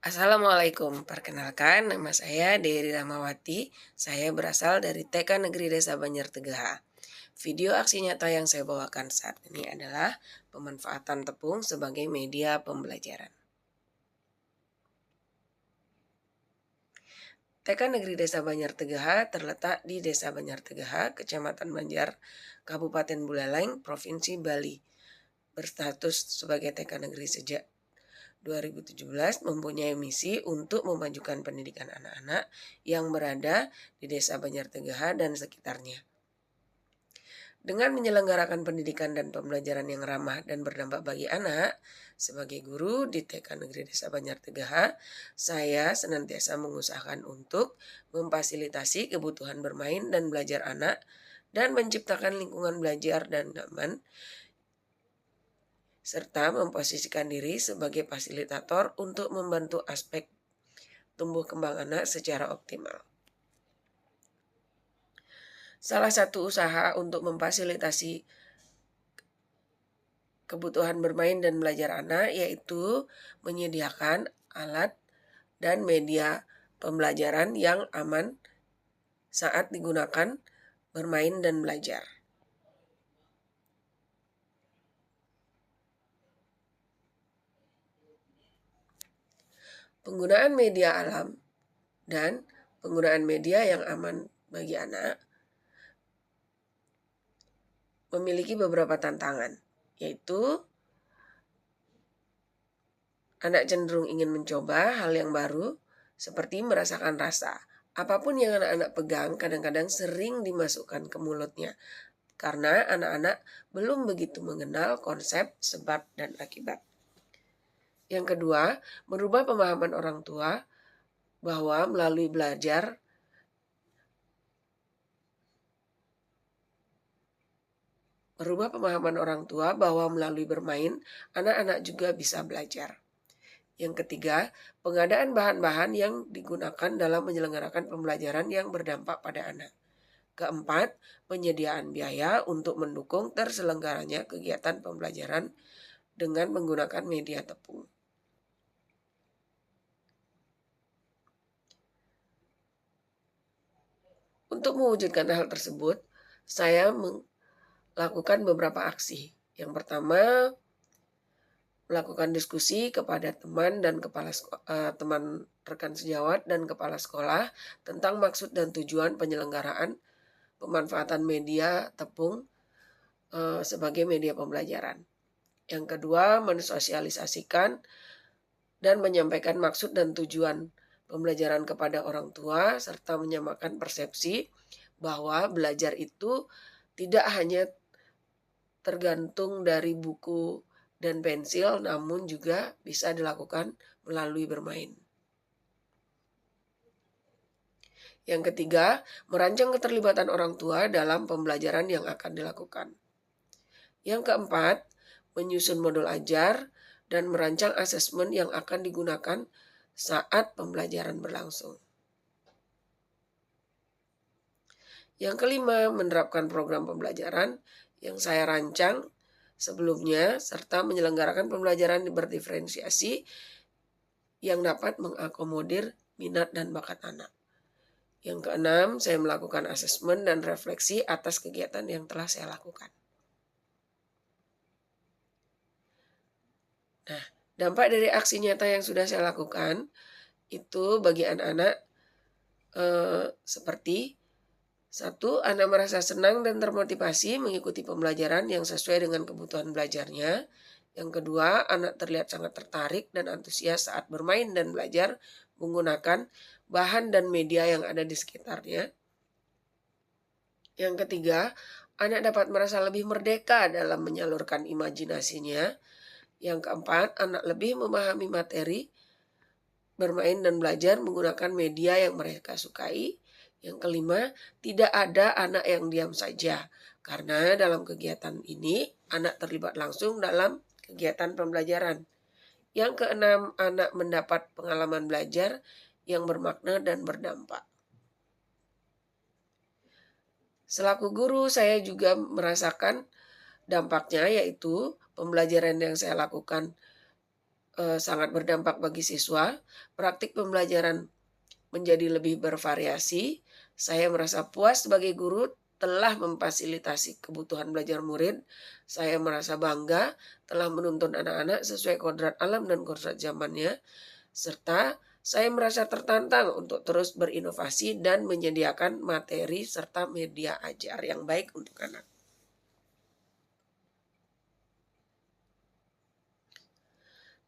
Assalamualaikum, perkenalkan nama saya Dery Ramawati. Saya berasal dari TK Negeri Desa Banjartegaha. Video aksi nyata yang saya bawakan saat ini adalah pemanfaatan tepung sebagai media pembelajaran. TK Negeri Desa Banjartegaha terletak di Desa Banjartegaha, Kecamatan Banjar, Kabupaten Buleleng, Provinsi Bali. Berstatus sebagai TK Negeri sejak 2017 mempunyai misi untuk memajukan pendidikan anak-anak yang berada di Desa Banjartegaha dan sekitarnya. Dengan menyelenggarakan pendidikan dan pembelajaran yang ramah dan berdampak bagi anak, sebagai guru di TK Negeri Desa Banjartegaha, saya senantiasa mengusahakan untuk memfasilitasi kebutuhan bermain dan belajar anak dan menciptakan lingkungan belajar dan nyaman serta memposisikan diri sebagai fasilitator untuk membantu aspek tumbuh kembang anak secara optimal. Salah satu usaha untuk memfasilitasi kebutuhan bermain dan belajar anak yaitu menyediakan alat dan media pembelajaran yang aman saat digunakan bermain dan belajar. Penggunaan media alam dan penggunaan media yang aman bagi anak memiliki beberapa tantangan, yaitu anak cenderung ingin mencoba hal yang baru seperti merasakan rasa. Apapun yang anak-anak pegang kadang-kadang sering dimasukkan ke mulutnya karena anak-anak belum begitu mengenal konsep sebab dan akibat. Yang kedua, merubah pemahaman orang tua bahwa melalui belajar Merubah pemahaman orang tua bahwa melalui bermain, anak-anak juga bisa belajar. Yang ketiga, pengadaan bahan-bahan yang digunakan dalam menyelenggarakan pembelajaran yang berdampak pada anak. Keempat, penyediaan biaya untuk mendukung terselenggaranya kegiatan pembelajaran dengan menggunakan media tepung. Untuk mewujudkan hal tersebut, saya melakukan beberapa aksi. Yang pertama, melakukan diskusi kepada teman dan teman rekan sejawat dan kepala sekolah tentang maksud dan tujuan penyelenggaraan pemanfaatan media tepung sebagai media pembelajaran. Yang kedua, mensosialisasikan dan menyampaikan maksud dan tujuan pembelajaran kepada orang tua serta menyamakan persepsi bahwa belajar itu tidak hanya tergantung dari buku dan pensil, namun juga bisa dilakukan melalui bermain. Yang ketiga, merancang keterlibatan orang tua dalam pembelajaran yang akan dilakukan. Yang keempat, menyusun modul ajar dan merancang asesmen yang akan digunakan saat pembelajaran berlangsung. Yang kelima, menerapkan program pembelajaran yang saya rancang sebelumnya serta menyelenggarakan pembelajaran berdiferensiasi yang dapat mengakomodir minat dan bakat anak. Yang keenam, saya melakukan asesmen dan refleksi atas kegiatan yang telah saya lakukan. Nah, dampak dari aksi nyata yang sudah saya lakukan itu bagi anak-anak seperti satu, anak merasa senang dan termotivasi mengikuti pembelajaran yang sesuai dengan kebutuhan belajarnya. Yang kedua, anak terlihat sangat tertarik dan antusias saat bermain dan belajar menggunakan bahan dan media yang ada di sekitarnya. Yang ketiga, anak dapat merasa lebih merdeka dalam menyalurkan imajinasinya. Yang keempat, anak lebih memahami materi bermain dan belajar menggunakan media yang mereka sukai. Yang kelima, tidak ada anak yang diam saja, karena dalam kegiatan ini anak terlibat langsung dalam kegiatan pembelajaran. Yang keenam, anak mendapat pengalaman belajar yang bermakna dan berdampak. Selaku guru, saya juga merasakan dampaknya, yaitu pembelajaran yang saya lakukan sangat berdampak bagi siswa. Praktik pembelajaran menjadi lebih bervariasi. Saya merasa puas sebagai guru telah memfasilitasi kebutuhan belajar murid. Saya merasa bangga telah menuntun anak-anak sesuai kodrat alam dan kodrat zamannya, serta saya merasa tertantang untuk terus berinovasi dan menyediakan materi serta media ajar yang baik untuk anak.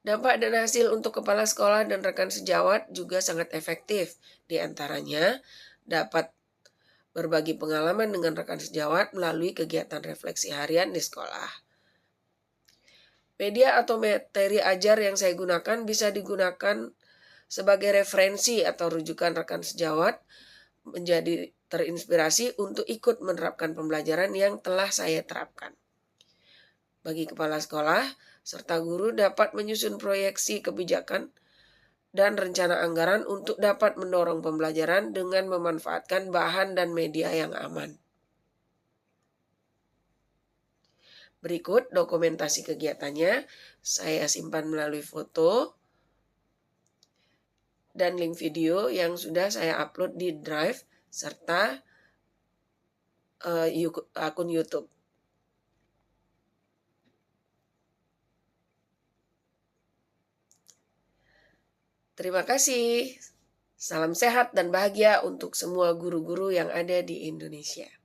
Dampak dan hasil untuk kepala sekolah dan rekan sejawat juga sangat efektif. Di antaranya, dapat berbagi pengalaman dengan rekan sejawat melalui kegiatan refleksi harian di sekolah. Media atau materi ajar yang saya gunakan bisa digunakan sebagai referensi atau rujukan rekan sejawat menjadi terinspirasi untuk ikut menerapkan pembelajaran yang telah saya terapkan. Bagi kepala sekolah, serta guru dapat menyusun proyeksi kebijakan dan rencana anggaran untuk dapat mendorong pembelajaran dengan memanfaatkan bahan dan media yang aman. Berikut dokumentasi kegiatannya, saya simpan melalui foto dan link video yang sudah saya upload di Drive serta akun YouTube. Terima kasih. Salam sehat dan bahagia untuk semua guru-guru yang ada di Indonesia.